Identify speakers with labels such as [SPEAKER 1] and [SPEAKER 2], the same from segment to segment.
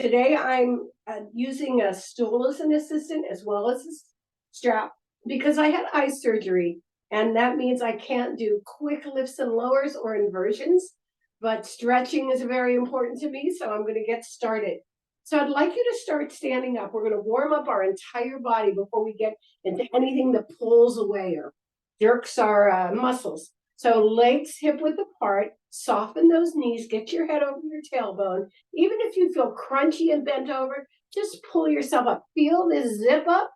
[SPEAKER 1] Today I'm using a stool as an assistant as well as a strap because I had eye surgery, and that means I can't do quick lifts and lowers or inversions, but stretching is very important to me, so I'm going to get started. So I'd like you to start standing up. We're going to warm up our entire body before we get into anything that pulls away or jerks our muscles. So legs hip width apart, soften those knees, get your head over your tailbone. Even if you feel crunchy and bent over, just pull yourself up. Feel this zip up.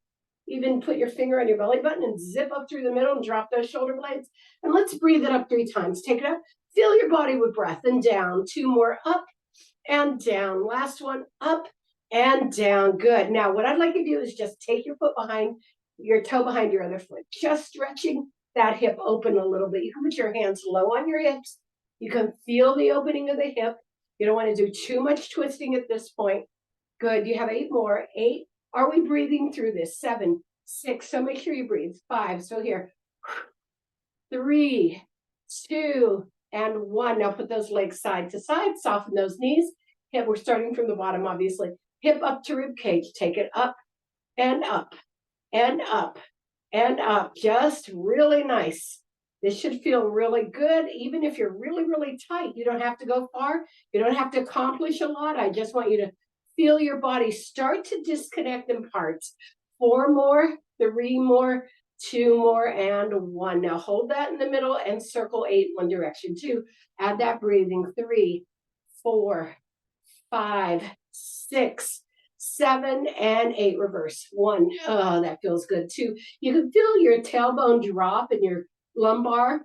[SPEAKER 1] Even put your finger on your belly button and zip up through the middle and drop those shoulder blades. And let's breathe it up 3 times. Take it up. Fill your body with breath and down. 2 more, up and down. Last one, up and down. Good. Now, what I'd like you to do is just take your foot behind your toe behind your other foot, just stretching that hip open a little bit. You can put your hands low on your hips. You can feel the opening of the hip. You don't want to do too much twisting at this point. Good. You have 8 more. 8. Are we breathing through this? 7, 6. So make sure you breathe. 5. So here. 3, 2, and 1. Now put those legs side to side. Soften those knees. Hip. We're starting from the bottom, obviously. Hip up to rib cage. Take it up and up and up and up. Just really nice. This should feel really good. Even if you're really, really tight, you don't have to go far. You don't have to accomplish a lot. I just want you to feel your body start to disconnect in parts. 4 more, 3 more, 2 more, and 1. Now hold that in the middle and circle 8 one direction. 2, add that breathing. 3, 4, 5, 6, 7, and 8. Reverse. 1. Oh, that feels good. 2. You can feel your tailbone drop and your lumbar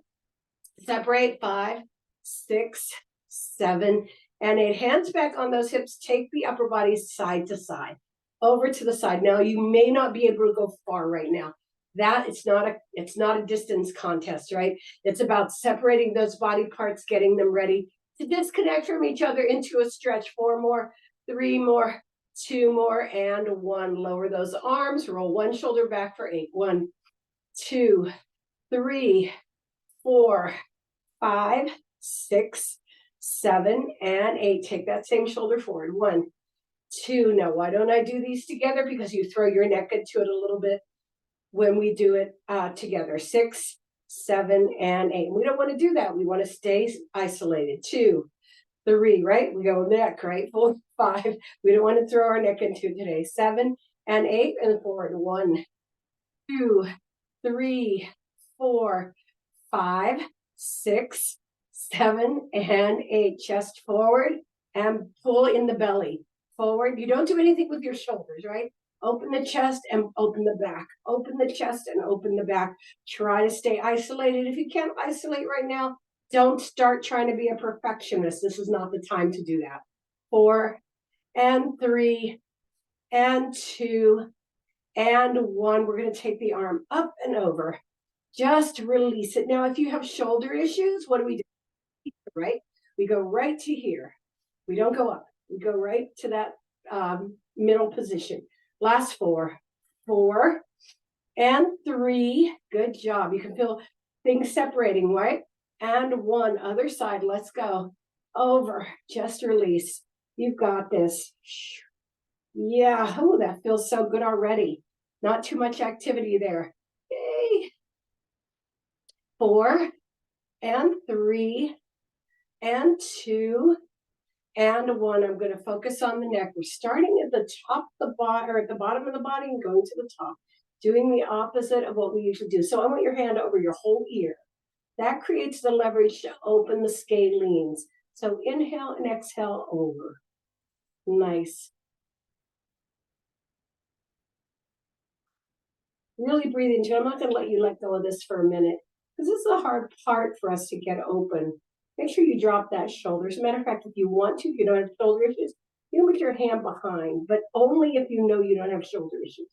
[SPEAKER 1] separate. 5, 6, 7, and 8. Hands back on those hips. Take the upper body side to side, over to the side. Now you may not be able to go far right now. It's not a distance contest, right? It's about separating those body parts, getting them ready to disconnect from each other into a stretch. 4 more, 3 more, 2 more, and 1. Lower those arms. Roll one shoulder back for 8. 1, 2, 3, 4, 5, 6, 7, and 8. Take that same shoulder forward. 1, 2. Now, why don't I do these together? Because you throw your neck into it a little bit when we do it together. 6, 7, and 8. We don't want to do that. We want to stay isolated. 2, 3, right? We go neck, right? 4, 5. We don't want to throw our neck into it today. 7 and 8, and forward. 1, 2, 3, 4, 5, 6, 7, and 8. Chest forward and pull in the belly. Forward. You don't do anything with your shoulders, right? Open the chest and open the back. Open the chest and open the back. Try to stay isolated. If you can't isolate right now, don't start trying to be a perfectionist. This is not the time to do that. 4 and 3 and 2 and 1. We're going to take the arm up and over. Just release it. Now, if you have shoulder issues, what do we do? Right? We go right to here. We don't go up. We go right to that middle position. Last 4. 4 and 3. Good job. You can feel things separating, right? And 1. Other side. Let's go. Over. Just release. You've got this. Yeah. Oh, that feels so good already. Not too much activity there. Yay. 4 and 3 and 2 and 1. I'm going to focus on the neck. We're starting at the top of the body, or at the bottom of the body, and going to the top, doing the opposite of what we usually do. So I want your hand over your whole ear. That creates the leverage to open the scalenes. So inhale and exhale over. Nice. Really breathe into it. I'm not going to let you let go of this for a minute, because this is a hard part for us to get open. Make sure you drop that shoulder. As a matter of fact, if you want to, if you don't have shoulder issues, you can put your hand behind, but only if you know you don't have shoulder issues.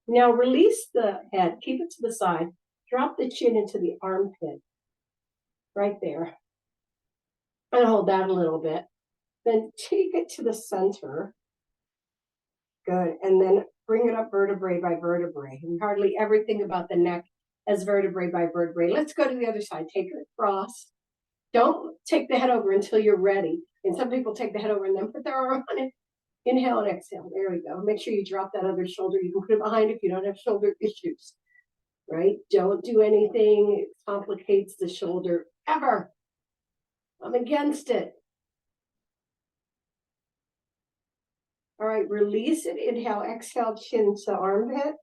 [SPEAKER 1] Now release the head, keep it to the side, drop the chin into the armpit, right there, and hold that a little bit. Then take it to the center. Good, and then bring it up vertebrae by vertebrae. We hardly ever think about the neck as vertebrae by vertebrae. Let's go to the other side. Take it across. Don't take the head over until you're ready. And some people take the head over and then put their arm on it. Inhale and exhale. There we go. Make sure you drop that other shoulder. You can put it behind if you don't have shoulder issues, right? Don't do anything. It complicates the shoulder ever. I'm against it. All right, release it. Inhale, exhale, chin to armpit.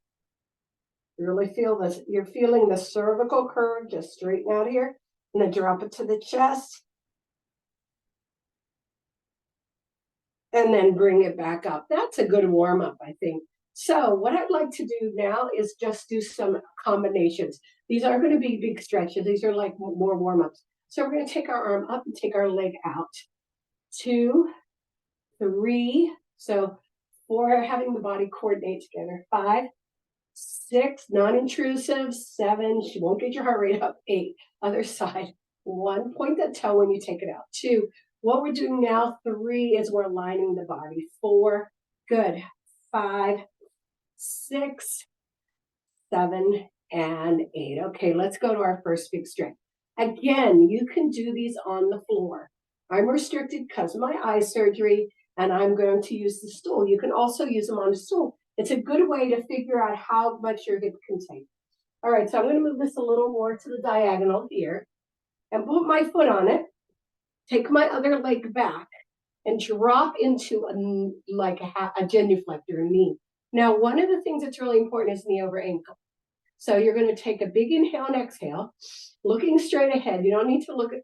[SPEAKER 1] Really feel this. You're feeling the cervical curve. Just straighten out here. And then drop it to the chest. And then bring it back up. That's a good warm up, I think. So what I'd like to do now is just do some combinations. These aren't going to be big stretches. These are like more warm ups. So we're going to take our arm up and take our leg out. 2, 3. So 4, having the body coordinate together. 5, 6, non-intrusive. 7, she won't get your heart rate up. 8, other side. 1, point that toe when you take it out. 2, what we're doing now, 3 is we're aligning the body. 4, good. 5, 6, 7, and 8. Okay, let's go to our first big stretch. Again, you can do these on the floor. I'm restricted because of my eye surgery, and I'm going to use the stool. You can also use them on a stool. It's a good way to figure out how much your hip can take. All right, so I'm going to move this a little more to the diagonal here and put my foot on it. Take my other leg back and drop into a genuflect or a knee. Now, one of the things that's really important is knee over ankle. So you're going to take a big inhale and exhale, looking straight ahead. You don't need to look at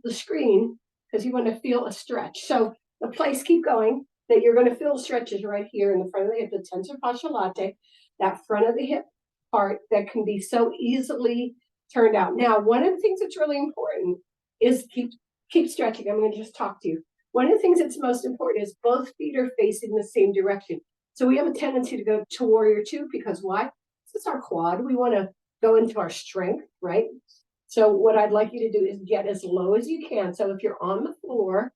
[SPEAKER 1] the screen because you want to feel a stretch. So the place, keep going, that you're going to feel stretches right here in the front of the hip, the tensor fascia latae, that front of the hip part that can be so easily turned out. Now, one of the things that's really important is keep stretching. I'm going to just talk to you. One of the things that's most important is both feet are facing the same direction. So we have a tendency to go to warrior 2 because why? This is our quad. We want to go into our strength, right? So what I'd like you to do is get as low as you can. So if you're on the floor,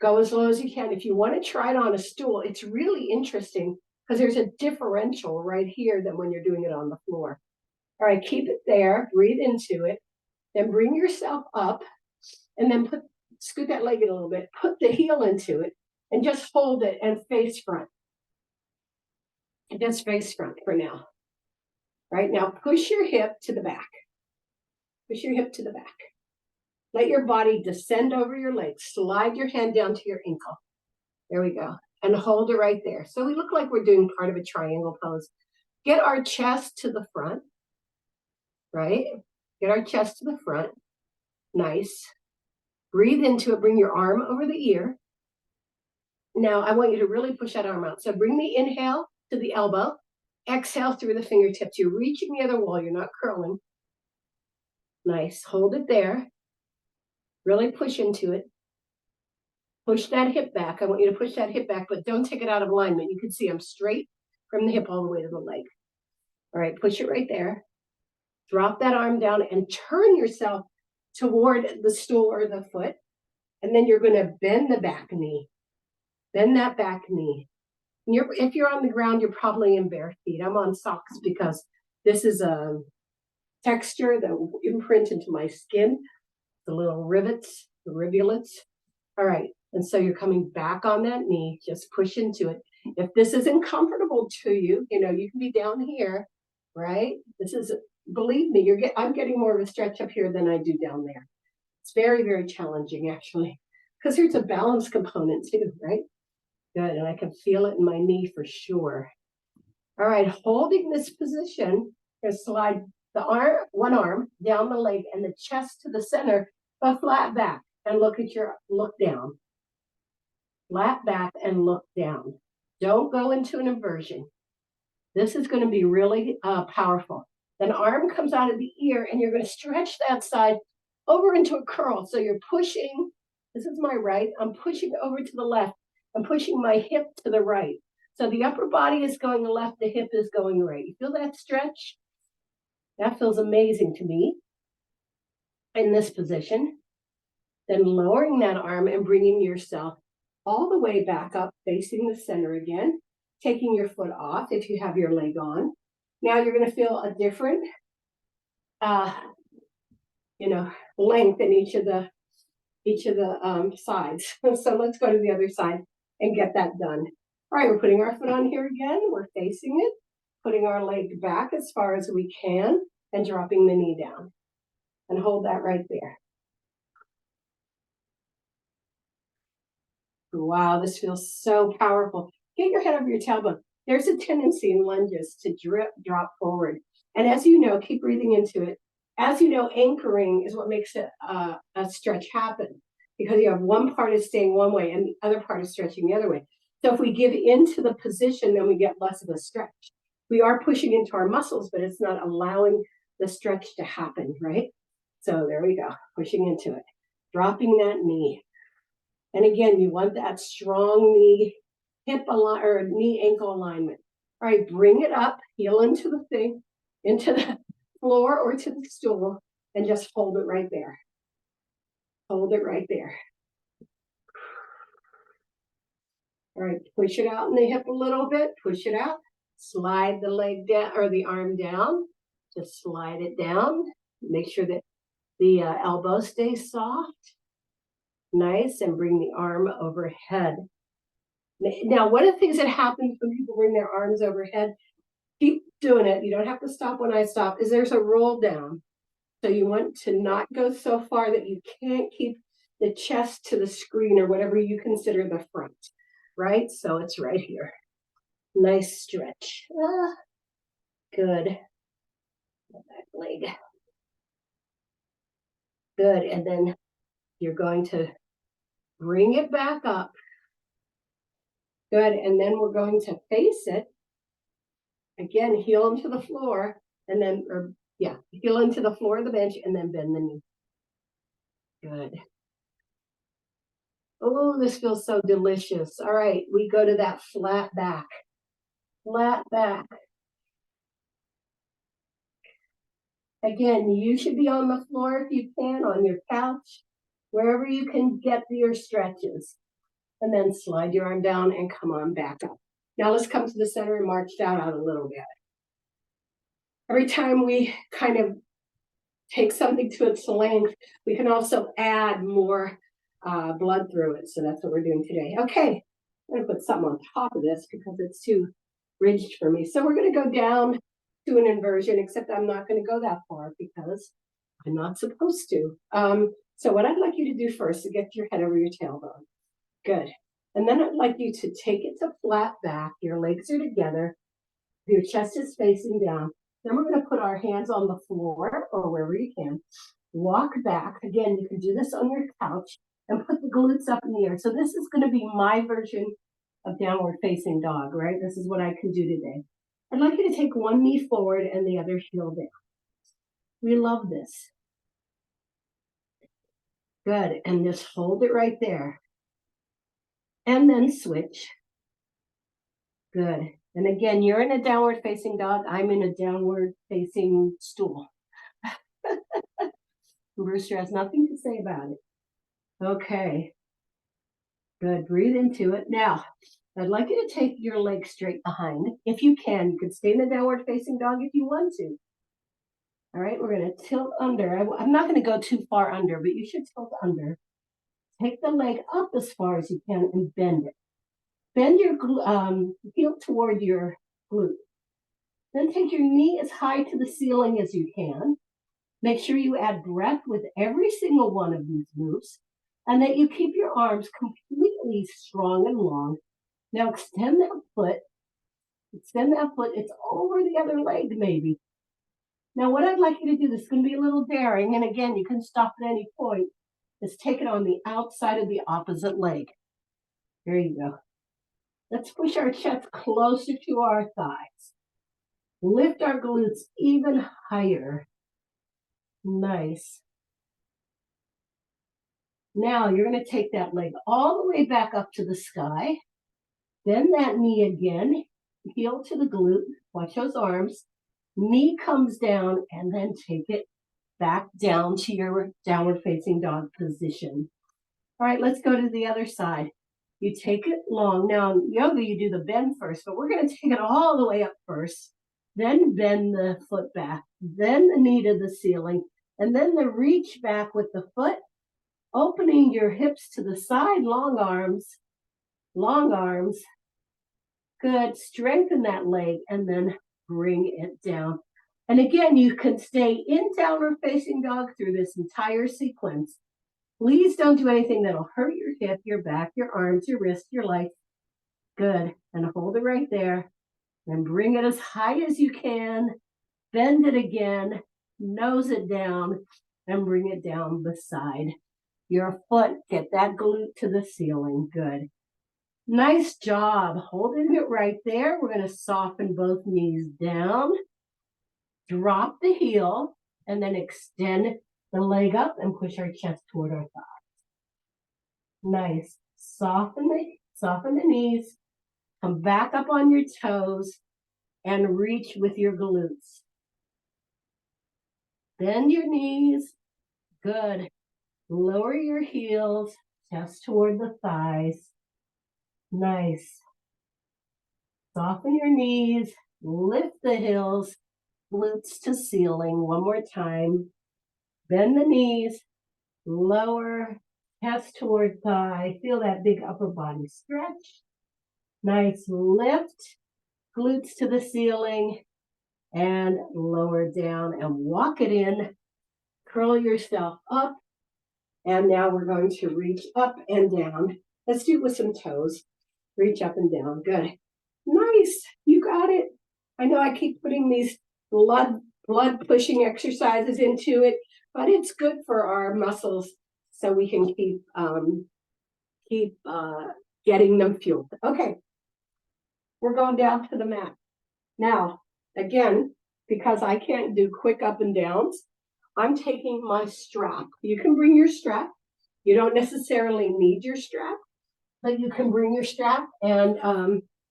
[SPEAKER 1] go as low as you can. If you want to try it on a stool, it's really interesting because there's a differential right here than when you're doing it on the floor. All right, keep it there. Breathe into it. Then bring yourself up and then scoot that leg in a little bit. Put the heel into it and just hold it and face front. And just face front for now. Right now, push your hip to the back. Push your hip to the back. Let your body descend over your legs. Slide your hand down to your ankle. There we go. And hold it right there. So we look like we're doing part of a triangle pose. Get our chest to the front. Right? Get our chest to the front. Nice. Breathe into it. Bring your arm over the ear. Now, I want you to really push that arm out. So bring the inhale to the elbow. Exhale through the fingertips. You're reaching the other wall. You're not curling. Nice. Hold it there. Really push into it. Push that hip back. I want you to push that hip back, but don't take it out of alignment. You can see I'm straight from the hip all the way to the leg. All right, push it right there. Drop that arm down and turn yourself toward the stool or the foot. And then you're going to bend the back knee. Bend that back knee. If you're on the ground, you're probably in bare feet. I'm on socks because this is a texture that will imprint into my skin. The little rivets, the rivulets. All right, and so you're coming back on that knee. Just push into it. If this isn't comfortable to you, you can be down here, right? This is, believe me, I'm getting more of a stretch up here than I do down there. It's very, very challenging actually, because there's a balance component too, right? Good, and I can feel it in my knee for sure. All right, holding this position, you're going to slide the arm, one arm down the leg and the chest to the center, but flat back and look down. Flat back and look down. Don't go into an inversion. This is going to be really powerful. Then arm comes out of the ear and you're going to stretch that side over into a curl. So you're pushing, this is my right, I'm pushing over to the left. I'm pushing my hip to the right. So the upper body is going left, the hip is going right. You feel that stretch? That feels amazing to me in this position. Then lowering that arm and bringing yourself all the way back up, facing the center again, taking your foot off if you have your leg on. Now you're going to feel a different, length in each of the sides. So let's go to the other side. and get that done. All right, we're putting our foot on here again. We're facing it, putting our leg back as far as we can and dropping the knee down. And hold that right there. Wow, this feels so powerful. Get your head over your tailbone. There's a tendency in lunges to drop forward. And as you know, keep breathing into it. As you know, anchoring is what makes a stretch happen, because you have one part is staying one way and the other part is stretching the other way. So if we give into the position, then we get less of a stretch. We are pushing into our muscles, but it's not allowing the stretch to happen, right? So there we go, pushing into it, dropping that knee. And again, you want that strong knee, hip or knee ankle alignment. All right, bring it up, heel into the thing, into the floor or to the stool, and just hold it right there. Hold it right there. All right, push it out in the hip a little bit, push it out, slide the leg down or the arm down, just slide it down. Make sure that the elbow stays soft. Nice, and bring the arm overhead. Now, one of the things that happens when people bring their arms overhead, keep doing it, you don't have to stop when I stop, is there's a roll down. So you want to not go so far that you can't keep the chest to the screen or whatever you consider the front, right? So it's right here. Nice stretch. Good. Back leg. Good, and then you're going to bring it back up. Good, and then we're going to face it. Again, heel into the floor, and then, heel into the floor of the bench, and then bend the knee. Good. Oh, this feels so delicious. All right, we go to that flat back. Flat back. Again, you should be on the floor if you can, on your couch, wherever you can get your stretches. And then slide your arm down and come on back up. Now let's come to the center and march down out a little bit. Every time we kind of take something to its length, we can also add more blood through it. So that's what we're doing today. Okay, I'm going to put something on top of this because it's too ridged for me. So we're going to go down to an inversion, except I'm not going to go that far because I'm not supposed to. So what I'd like you to do first is get your head over your tailbone. Good. And then I'd like you to take it to flat back. Your legs are together. Your chest is facing down. Then we're going to put our hands on the floor or wherever you can. Walk back. Again, you can do this on your couch and put the glutes up in the air. So this is going to be my version of downward facing dog, right? This is what I can do today. I'd like you to take one knee forward and the other heel down. We love this. Good. And just hold it right there. And then switch. Good. And again, you're in a downward facing dog. I'm in a downward facing stool. Brewster has nothing to say about it. Okay. Good. Breathe into it. Now, I'd like you to take your legs straight behind. If you can, you can stay in the downward facing dog if you want to. All right, we're going to tilt under. I'm not going to go too far under, but you should tilt under. Take the leg up as far as you can and bend it. Bend your heel toward your glute. Then take your knee as high to the ceiling as you can. Make sure you add breath with every single one of these moves, and that you keep your arms completely strong and long. Now extend that foot. Extend that foot. It's over the other leg maybe. Now what I'd like you to do, this is going to be a little daring, and again, you can stop at any point, is take it on the outside of the opposite leg. There you go. Let's push our chest closer to our thighs. Lift our glutes even higher. Nice. Now you're going to take that leg all the way back up to the sky. Bend that knee again. Heel to the glute. Watch those arms. Knee comes down and then take it back down to your downward facing dog position. All right, let's go to the other side. You take it long. Now in yoga, you do the bend first, but we're going to take it all the way up first. Then bend the foot back. Then the knee to the ceiling. And then the reach back with the foot, opening your hips to the side, long arms, long arms. Good, strengthen that leg and then bring it down. And again, you can stay in downward facing dog through this entire sequence. Please don't do anything that'll hurt your hip, your back, your arms, your wrist, your legs. Good, and hold it right there. And bring it as high as you can. Bend it again, nose it down, and bring it down beside your foot. Get that glute to the ceiling. Good. Nice job. Holding it right there. We're going to soften both knees down. Drop the heel, and then extend the leg up and push our chest toward our thighs. Nice. Soften the knees. Come back up on your toes and reach with your glutes. Bend your knees. Good. Lower your heels, chest toward the thighs. Nice. Soften your knees. Lift the heels, glutes to ceiling. One more time. Bend the knees. Lower, chest toward thigh. Feel that big upper body stretch. Nice. Lift, glutes to the ceiling. And lower down and walk it in. Curl yourself up. And now we're going to reach up and down. Let's do it with some toes. Reach up and down. Good. Nice. You got it. I know I keep putting these blood pushing exercises into it, but it's good for our muscles so we can keep getting them fueled. Okay. We're going down to the mat. Now, again, because I can't do quick up and downs, I'm taking my strap. You can bring your strap. You don't necessarily need your strap, but you can bring your strap and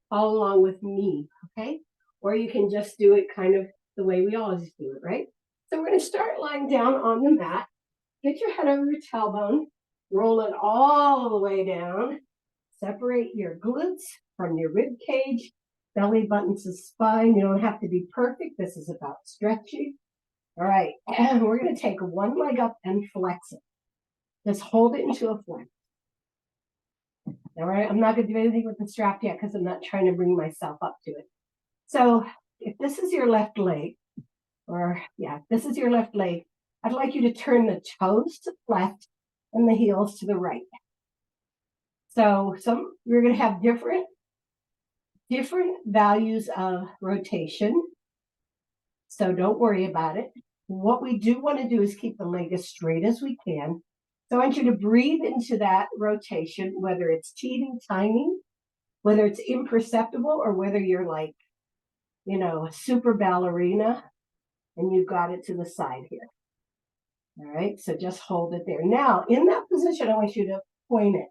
[SPEAKER 1] follow along with me, okay? Or you can just do it kind of the way we always do it, right? So we're going to start lying down on the mat. Get your head over your tailbone. Roll it all the way down. Separate your glutes from your rib cage. Belly button to spine. You don't have to be perfect. This is about stretching. All right, and we're going to take one leg up and flex it. Just hold it into a flex. All right, I'm not going to do anything with the strap yet because I'm not trying to bring myself up to it. So if this is your left leg, this is your left leg, I'd like you to turn the toes to the left and the heels to the right. So we're going to have different values of rotation. So don't worry about it. What we do want to do is keep the leg as straight as we can. So I want you to breathe into that rotation, whether it's teeny tiny, whether it's imperceptible, or whether you're like, a super ballerina and you've got it to the side here. All right, so just hold it there. Now, in that position, I want you to point it.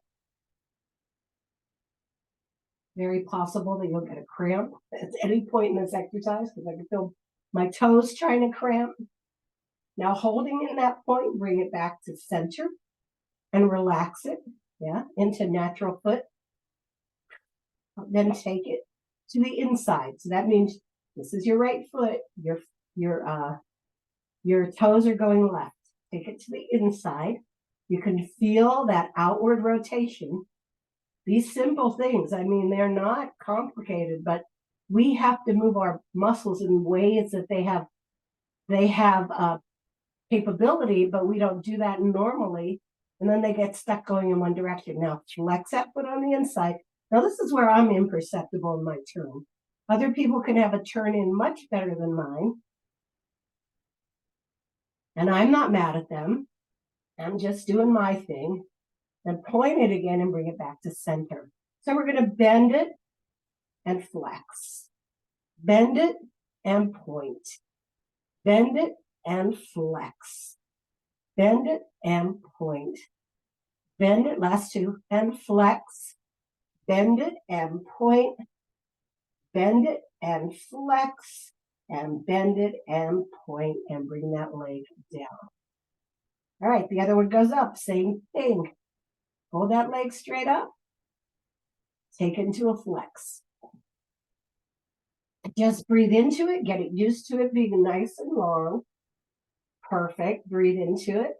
[SPEAKER 1] Very possible that you'll get a cramp at any point in this exercise because I can feel my toes trying to cramp. Now, holding in that point, bring it back to center and relax it, into natural foot. Then take it to the inside. So that means this is your right foot. Your toes are going left. Take it to the inside. You can feel that outward rotation. These simple things, they're not complicated, but we have to move our muscles in ways that they have capability, but we don't do that normally. And then they get stuck going in one direction. Now, flex that foot on the inside. Now, this is where I'm imperceptible in my turn. Other people can have a turn in much better than mine. And I'm not mad at them. I'm just doing my thing. And point it again and bring it back to center. So we're going to bend it and flex. Bend it and point. Bend it and flex. Bend it and point. Bend it, last two, and flex. Bend it and point. Bend it and flex. And bend it and point and bring that leg down. All right, the other one goes up, same thing. Hold that leg straight up. Take it into a flex. Just breathe into it. Get it used to it being nice and long. Perfect. Breathe into it.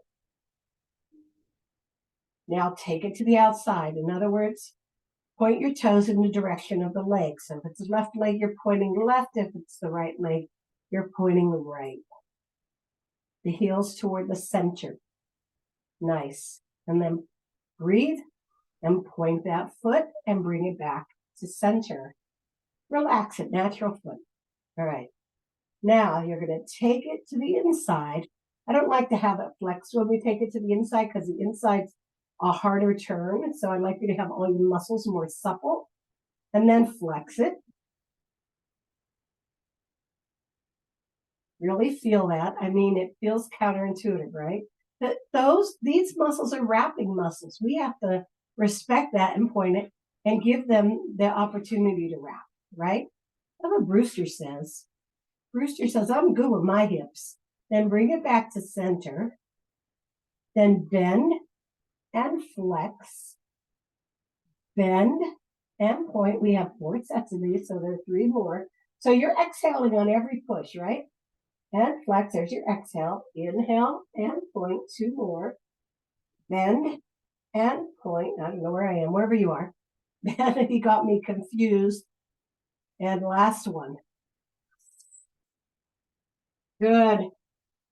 [SPEAKER 1] Now take it to the outside. In other words, point your toes in the direction of the leg. So if it's the left leg, you're pointing left. If it's the right leg, you're pointing right. The heels toward the center. Nice. And then breathe and point that foot and bring it back to center. Relax it, natural foot. All right. Now you're going to take it to the inside. I don't like to have it flexed when we take it to the inside because the inside's a harder turn. So I like you to have all your muscles more supple. And then flex it. Really feel that. I mean, it feels counterintuitive, right? That these muscles are wrapping muscles. We have to respect that and point it and give them the opportunity to wrap, right? That's what Brewster says. Brewster says, I'm good with my hips. Then bring it back to center. Then bend and flex. Bend and point. We have 4 sets of these, so there are 3 more. So you're exhaling on every push, right? And flex, there's your exhale. Inhale and point, 2 more. Bend and point. I don't know where I am, wherever you are. He got me confused. And last one. Good.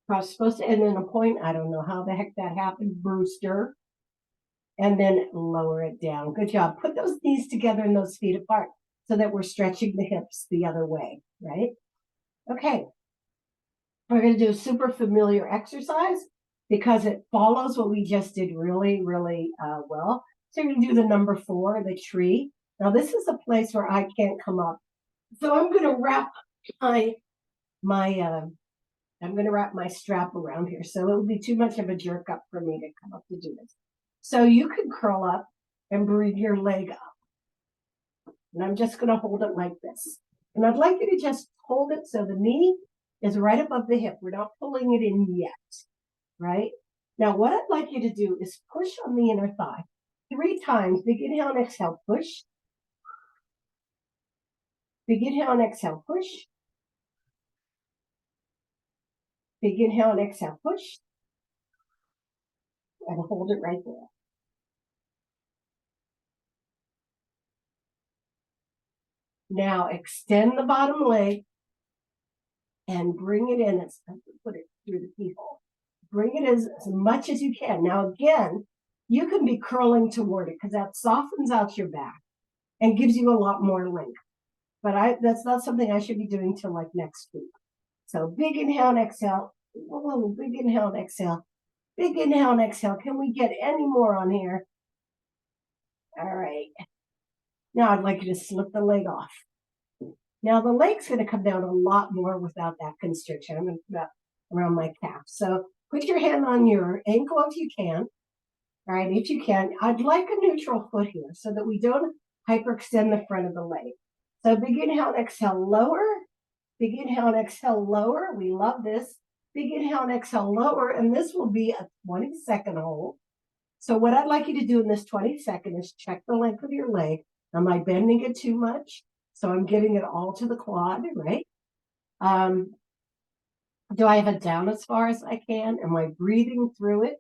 [SPEAKER 1] I was supposed to end in a point. I don't know how the heck that happened, Brewster. And then lower it down. Good job. Put those knees together and those feet apart so that we're stretching the hips the other way, right? Okay. We're going to do a super familiar exercise because it follows what we just did really, really well. So you're going to do the number 4, the tree. Now this is a place where I can't come up. So I'm going to wrap I'm going to wrap my strap around here. So it would be too much of a jerk up for me to come up to do this. So you can curl up and breathe your leg up. And I'm just going to hold it like this. And I'd like you to just hold it so the knee is right above the hip. We're not pulling it in yet, right? Now, what I'd like you to do is push on the inner thigh 3 times. Big inhale and exhale, push. Big inhale and exhale, push. Big inhale and exhale, push. And hold it right there. Now extend the bottom leg and bring it in. Put it through the keyhole. Bring it as much as you can. Now again, you can be curling toward it because that softens out your back and gives you a lot more length. But that's not something I should be doing till like next week. So big inhale and exhale. Whoa, big inhale and exhale. Big inhale and exhale. Can we get any more on here? All right. Now I'd like you to slip the leg off. Now the leg's going to come down a lot more without that constriction. I'm going to put that around my calf. So put your hand on your ankle if you can. All right, if you can. I'd like a neutral foot here so that we don't hyperextend the front of the leg. So big inhale and exhale, lower. Big inhale and exhale, lower. We love this. Big inhale and exhale, lower. And this will be a 20-second hold. So what I'd like you to do in this 20-second is check the length of your leg. Am I bending it too much? So I'm giving it all to the quad, right? Do I have it down as far as I can? Am I breathing through it?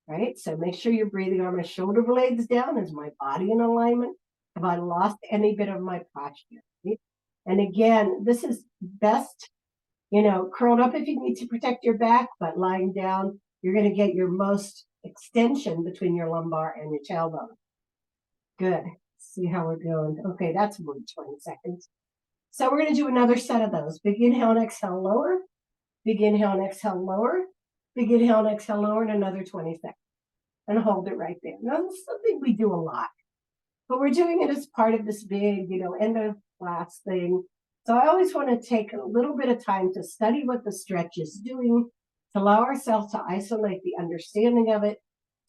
[SPEAKER 1] Right? So make sure you're breathing. Are my shoulder blades down? Is my body in alignment? Have I lost any bit of my posture? Right? And again, this is best, curled up if you need to protect your back, but lying down, you're going to get your most extension between your lumbar and your tailbone. Good. See how we're doing. Okay, that's more than 20 seconds. So we're going to do another set of those. Big inhale and exhale, lower. Big inhale and exhale, lower. Big inhale and exhale, lower, and another 20 seconds. And hold it right there. Now, this is something we do a lot, but we're doing it as part of this big, end of class thing. So I always want to take a little bit of time to study what the stretch is doing, to allow ourselves to isolate the understanding of it,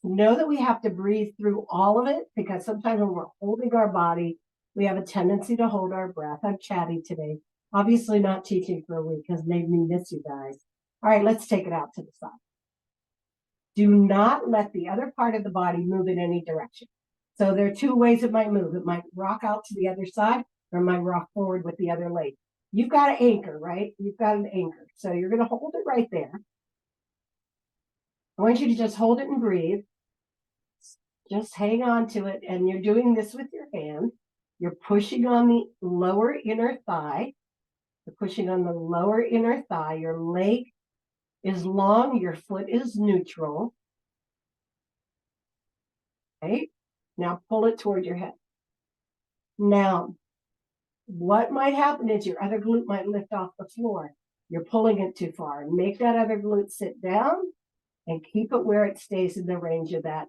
[SPEAKER 1] know that we have to breathe through all of it, because sometimes when we're holding our body, we have a tendency to hold our breath. I'm chatty today. Obviously not teaching for a week has made me miss you guys. All right, let's take it out to the side. Do not let the other part of the body move in any direction. So there are 2 ways it might move. It might rock out to the other side, or it might rock forward with the other leg. You've got an anchor, right? You've got an anchor. So you're going to hold it right there. I want you to just hold it and breathe. Just hang on to it. And you're doing this with your hand. You're pushing on the lower inner thigh. You're pushing on the lower inner thigh. Your leg is long. Your foot is neutral. Okay. Now pull it toward your head. Now, what might happen is your other glute might lift off the floor. You're pulling it too far. Make that other glute sit down and keep it where it stays in the range of that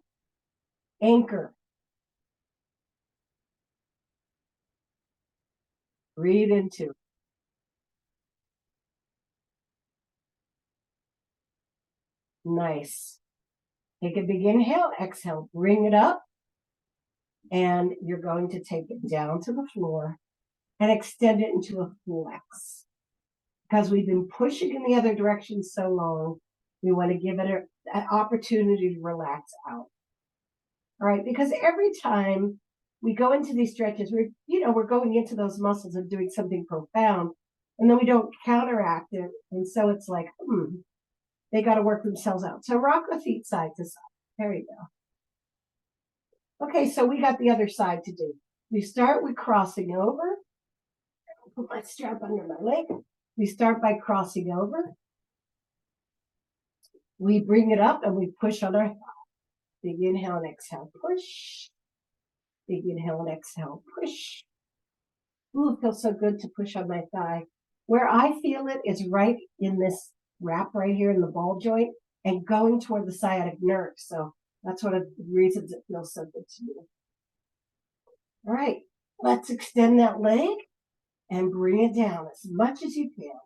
[SPEAKER 1] anchor. Breathe into it. Nice. Take a big inhale, exhale, bring it up. And you're going to take it down to the floor and extend it into a flex. Because we've been pushing in the other direction so long, we want to give it an opportunity to relax out. All right, because every time we go into these stretches, we're going into those muscles and doing something profound, and then we don't counteract it. And so it's like, they got to work themselves out. So rock the feet side to side. There you go. Okay, so we got the other side to do. We start with crossing over. Put my strap under my leg. We start by crossing over. We bring it up and we push on our thigh. Big inhale and exhale, push. Big inhale and exhale, push. Ooh, it feels so good to push on my thigh. Where I feel it is right in this wrap right here in the ball joint and going toward the sciatic nerve. So that's one of the reasons it feels so good to me. All right, let's extend that leg and bring it down as much as you can.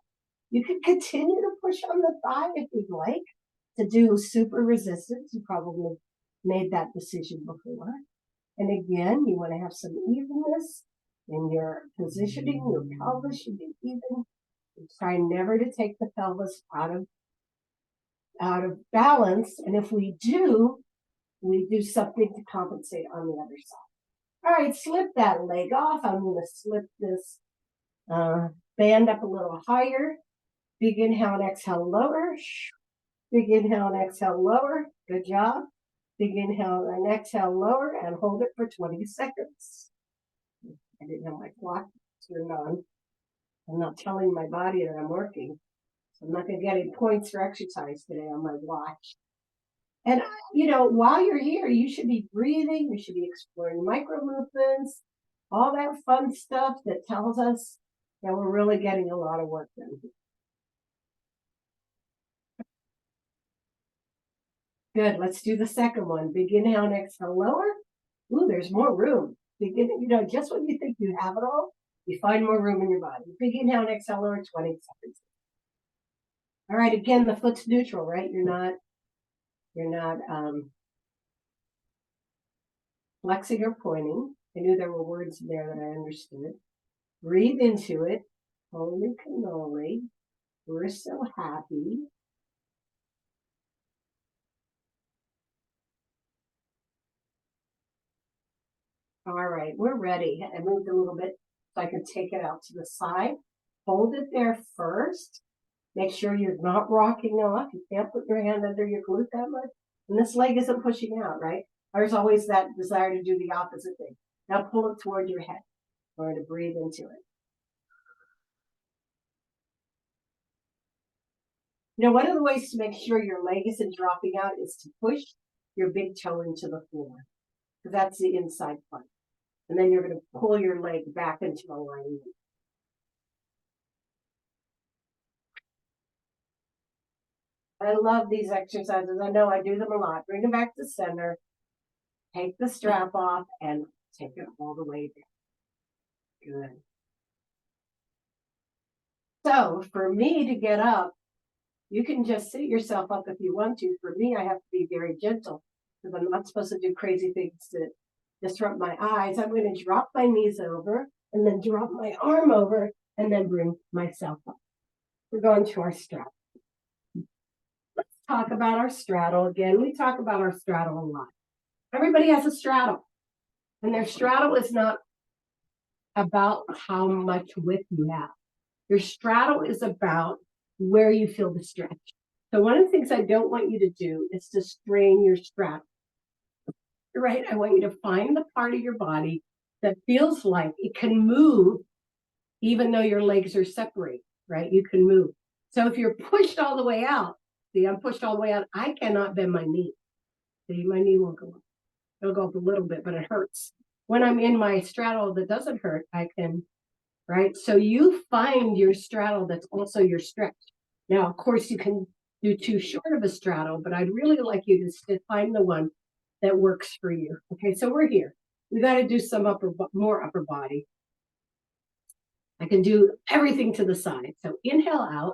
[SPEAKER 1] You can continue to push on the thigh if you'd like to do super resistance. You probably made that decision before. And again, you want to have some evenness in your positioning. Your pelvis should be even. You try never to take the pelvis out of balance. And if we do something to compensate on the other side. All right, slip that leg off. I'm going to slip this band up a little higher. Big inhale and exhale, lower. Big inhale and exhale, lower. Good job. Big inhale and exhale, lower, and hold it for 20 seconds. I didn't have my clock turned on. I'm not telling my body that I'm working. So I'm not going to get any points for exercise today on my watch. And, while you're here, you should be breathing. You should be exploring micro movements, all that fun stuff that tells us that we're really getting a lot of work done. Good. Let's do the second one. Big inhale and exhale, lower. Ooh, there's more room. Begin, just when you think you have it all, you find more room in your body. Big inhale and exhale, lower, 20 seconds. All right, again, the foot's neutral, right? You're not flexing or pointing. I knew there were words there that I understood. Breathe into it. Holy cannoli. We're so happy. All right, we're ready. I moved a little bit so I could take it out to the side. Hold it there first. Make sure you're not rocking off. You can't put your hand under your glute that much. And this leg isn't pushing out, right? There's always that desire to do the opposite thing. Now pull it toward your head. We're going to breathe into it. One of the ways to make sure your leg isn't dropping out is to push your big toe into the floor. Because that's the inside part. And then you're going to pull your leg back into alignment. I love these exercises. I know I do them a lot. Bring them back to center. Take the strap off and take it all the way down. Good. So for me to get up, you can just sit yourself up if you want to. For me, I have to be very gentle because I'm not supposed to do crazy things to disrupt my eyes. I'm going to drop my knees over and then drop my arm over and then bring myself up. We're going to our straddle. Let's talk about our straddle again. We talk about our straddle a lot. Everybody has a straddle. And their straddle is not about how much width you have. Your straddle is about where you feel the stretch. So one of the things I don't want you to do is to strain your straddle. right? I want you to find the part of your body that feels like it can move even though your legs are separate, right? You can move. So if you're pushed all the way out, see, I'm pushed all the way out, I cannot bend my knee. See, my knee won't go up. It'll go up a little bit, but it hurts. When I'm in my straddle that doesn't hurt, I can, right? So you find your straddle that's also your stretch. Now, of course, you can do too short of a straddle, but I'd really like you to find the one that works for you. Okay, so we're here. We got to do some more upper body. I can do everything to the side. So inhale out.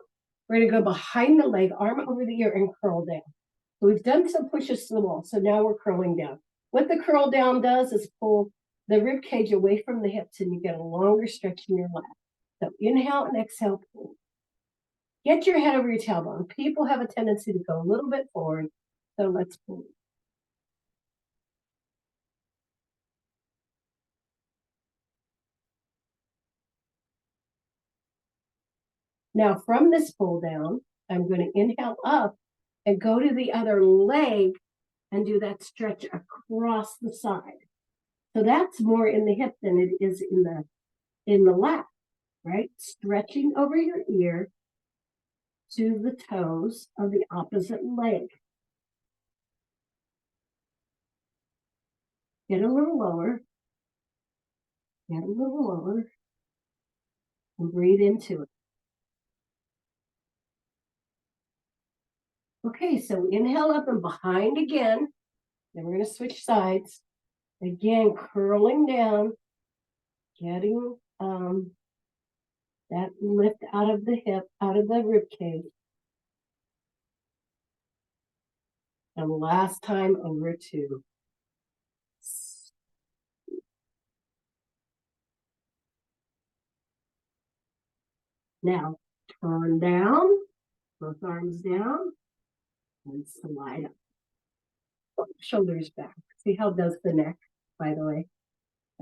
[SPEAKER 1] We're going to go behind the leg, arm over the ear, and curl down. So we've done some pushes to the wall. So now we're curling down. What the curl down does is pull the rib cage away from the hips, and you get a longer stretch in your lat. So inhale and exhale, pull. Get your head over your tailbone. People have a tendency to go a little bit forward. So let's pull. Now from this pull down, I'm going to inhale up and go to the other leg and do that stretch across the side. So that's more in the hip than it is in the lat, right? Stretching over your ear to the toes of the opposite leg. Get a little lower. Get a little lower. And breathe into it. Okay, so inhale up and behind again. Then we're going to switch sides. Again, curling down, getting that lift out of the hip, out of the rib cage. And last time over to now turn down, both arms down, and slide up. Shoulders back. See how it does the neck, by the way.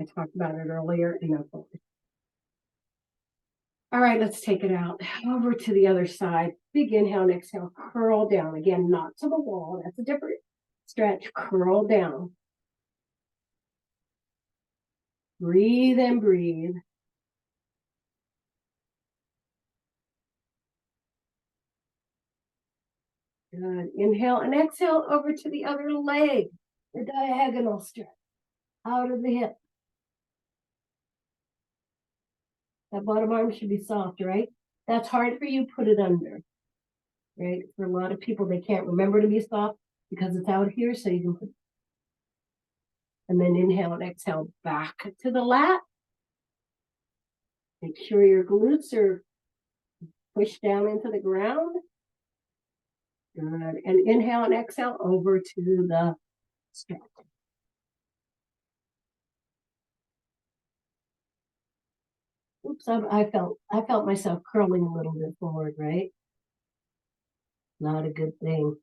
[SPEAKER 1] I talked about it earlier in the forward. All right, let's take it out. Over to the other side. Big inhale and exhale. Curl down. Again, not to the wall. That's a different stretch. Curl down. Breathe and breathe. Good. Inhale and exhale over to the other leg. The diagonal stretch. Out of the hip. That bottom arm should be soft, right? That's hard for you, put it under. Right? For a lot of people, they can't remember to be soft because it's out here, so you can put. And then inhale and exhale back to the lat. Make sure your glutes are pushed down into the ground. Good. And inhale and exhale over to the stretch. Oops, I felt myself curling a little bit forward, right? Not a good thing.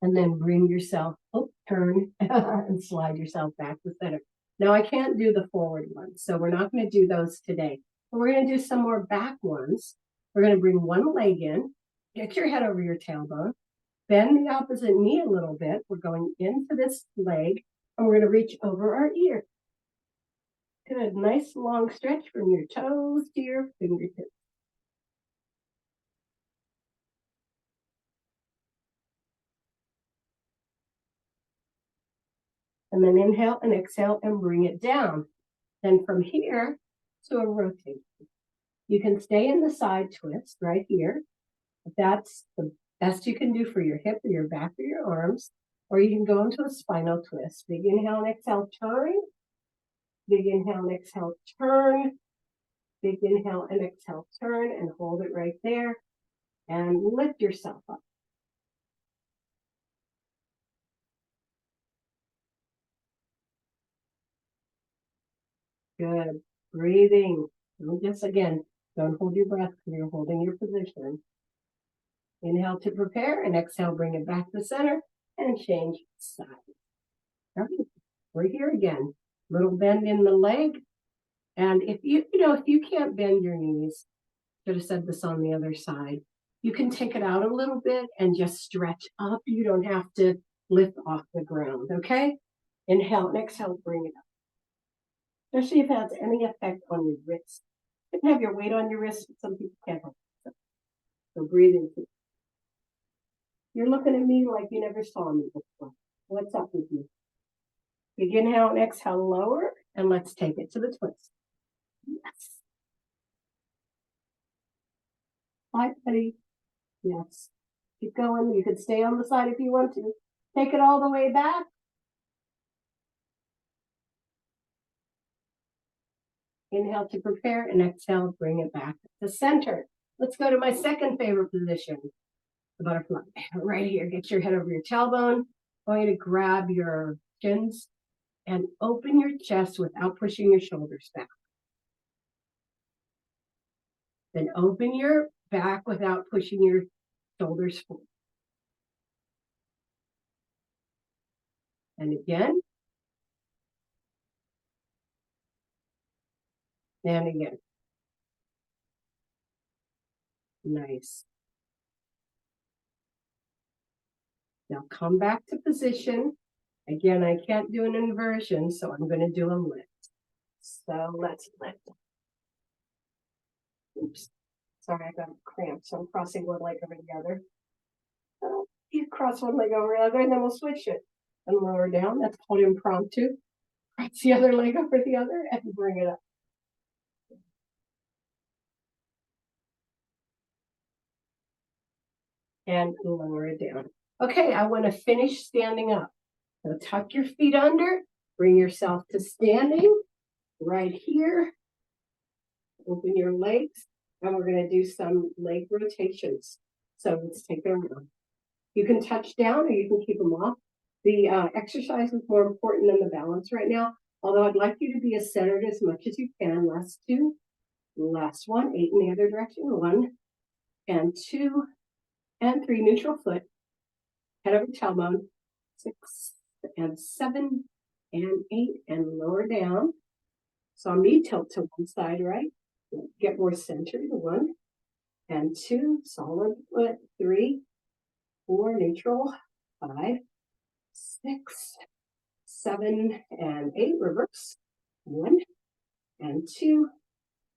[SPEAKER 1] And then bring yourself, turn and slide yourself back to center. Now I can't do the forward ones, so we're not going to do those today. But we're going to do some more back ones. We're going to bring one leg in, get your head over your tailbone, bend the opposite knee a little bit. We're going into this leg, and we're going to reach over our ear. Good, nice long stretch from your toes to your fingertips. And then inhale and exhale and bring it down. Then from here to a rotation. You can stay in the side twist right here. If that's the best you can do for your hip or your back or your arms, or you can go into a spinal twist. Big inhale and exhale, turn. Big inhale and exhale, turn. Big inhale and exhale, turn, and hold it right there. And lift yourself up. Good. Breathing. And just again, don't hold your breath because you're holding your position. Inhale to prepare and exhale, bring it back to center and change sides. All right. We're here again. Little bend in the leg. And if you can't bend your knees, should have said this on the other side. You can take it out a little bit and just stretch up. You don't have to lift off the ground, okay? Inhale and exhale, bring it up. Especially if it has any effect on your wrist. You can have your weight on your wrist, but some people can't help it. So breathe into it. You're looking at me like you never saw me before. What's up with you? Big inhale and exhale, lower, and let's take it to the twist. Yes. Hi, buddy. Yes. Keep going. You could stay on the side if you want to. Take it all the way back. Inhale to prepare and exhale, bring it back to center. Let's go to my second favorite position, the butterfly. Right here, get your head over your tailbone. I want you to grab your shins and open your chest without pushing your shoulders back. Then open your back without pushing your shoulders forward. And again. And again. Nice. Now come back to position. Again, I can't do an inversion, so I'm going to do a lift. So let's lift. Oops. Sorry, I got cramped, so I'm crossing one leg over the other. You cross one leg over the other, and then we'll switch it. And lower down. That's called impromptu. Cross the other leg over the other and bring it up. And lower it down. Okay, I want to finish standing up. So tuck your feet under, bring yourself to standing right here. Open your legs, and we're going to do some leg rotations. So let's take them around. You can touch down or you can keep them off. The exercise is more important than the balance right now, although I'd like you to be as centered as much as you can. Last two, last one, 8 in the other direction, 1 and 2 and 3, neutral foot, head over tailbone, 6 and 7 and 8, and lower down. So me tilt to one side, right? Get more centered, 1 and 2, solid foot, 3, 4, neutral, 5, 6, 7 and 8, reverse, 1 and 2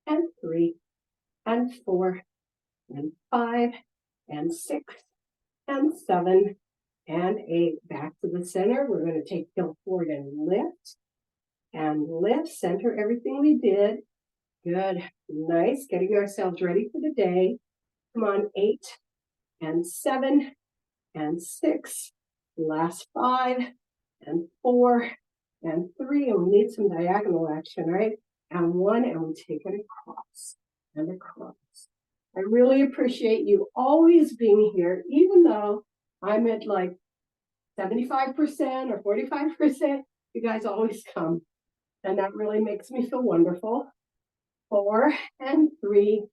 [SPEAKER 1] and 3 and 4 and 5 and 6 and 7 and 8. Back to the center. We're going to take heel forward and lift, center everything we did. Good, nice, getting ourselves ready for the day. Come on, 8 and 7 and 6, last 5 and 4 and 3, and we need some diagonal action, right? And 1, and we take it across and across. I really appreciate you always being here, even though I'm at like 75% or 45%, you guys always come. And that really makes me feel wonderful. 4 and 3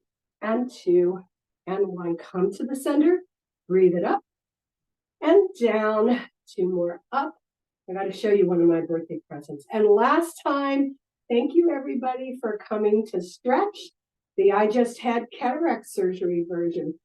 [SPEAKER 1] and 2 and 1. Come to the center, breathe it up and down. 2 more up. I got to show you one of my birthday presents. And last time, thank you everybody for coming to stretch the I Just Had Cataract Surgery version.